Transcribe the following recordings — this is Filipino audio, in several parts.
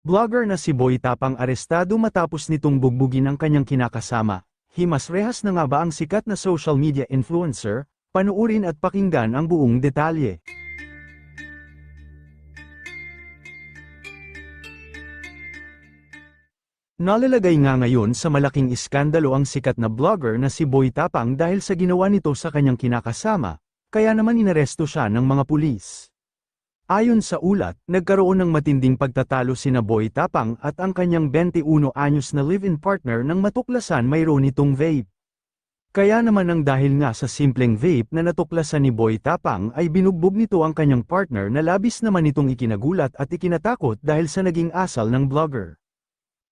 Blogger na si Boy Tapang arestado matapos nitong bugbugin ang kanyang kinakasama. Himas-rehas na nga ba ang sikat na social media influencer? Panuurin at pakinggan ang buong detalye. Nalalagay nga ngayon sa malaking iskandalo ang sikat na blogger na si Boy Tapang dahil sa ginawa nito sa kanyang kinakasama, kaya naman inaresto siya ng mga pulis. Ayon sa ulat, nagkaroon ng matinding pagtatalo sina Boy Tapang at ang kanyang 21 anyos na live-in partner nang matuklasan mayroon itong vape. Kaya naman ang dahil nga sa simpleng vape na natuklasan ni Boy Tapang ay binugbog nito ang kanyang partner na labis naman itong ikinagulat at ikinatakot dahil sa naging asal ng blogger.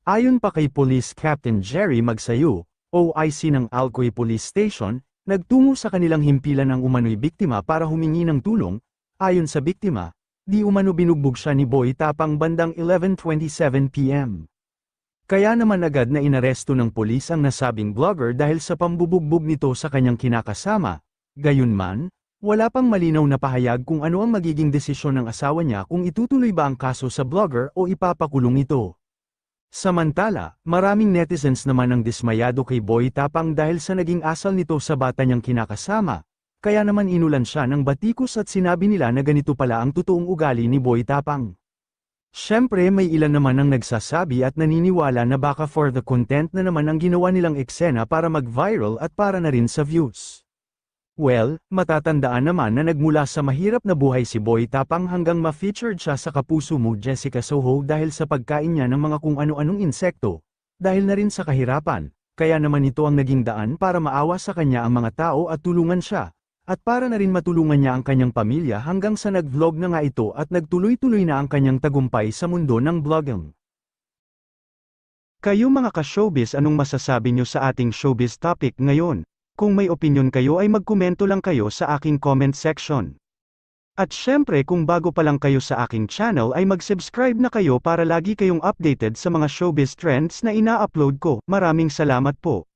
Ayon pa kay Police Captain Jerry Magsayo, OIC ng Alcoy Police Station, nagtungo sa kanilang himpilan ang umano'y biktima para humingi ng tulong. Ayon sa biktima, di umano binugbog siya ni Boy Tapang bandang 11:27 PM. Kaya naman agad na inaresto ng pulis ang nasabing blogger dahil sa pambubugbog nito sa kanyang kinakasama. Gayunman, wala pang malinaw na pahayag kung ano ang magiging desisyon ng asawa niya kung itutuloy ba ang kaso sa blogger o ipapakulong ito. Samantala, maraming netizens naman ang dismayado kay Boy Tapang dahil sa naging asal nito sa bata niyang kinakasama. Kaya naman inulan siya ng batikos at sinabi nila na ganito pala ang totoong ugali ni Boy Tapang. Siyempre may ilan naman ang nagsasabi at naniniwala na baka for the content na naman ang ginawa nilang eksena para mag-viral at para na rin sa views. Well, matatandaan naman na nagmula sa mahirap na buhay si Boy Tapang hanggang ma-featured siya sa Kapuso Mo Jessica Soho dahil sa pagkain niya ng mga kung ano-anong insekto, dahil na rin sa kahirapan, kaya naman ito ang naging daan para maawa sa kanya ang mga tao at tulungan siya. At para na rin matulungan niya ang kanyang pamilya hanggang sa nag-vlog na nga ito at nagtuloy-tuloy na ang kanyang tagumpay sa mundo ng vlogging. Kayo mga ka-showbiz, anong masasabi nyo sa ating showbiz topic ngayon? Kung may opinion kayo ay magkomento lang kayo sa aking comment section. At syempre kung bago pa lang kayo sa aking channel ay mag-subscribe na kayo para lagi kayong updated sa mga showbiz trends na ina-upload ko. Maraming salamat po.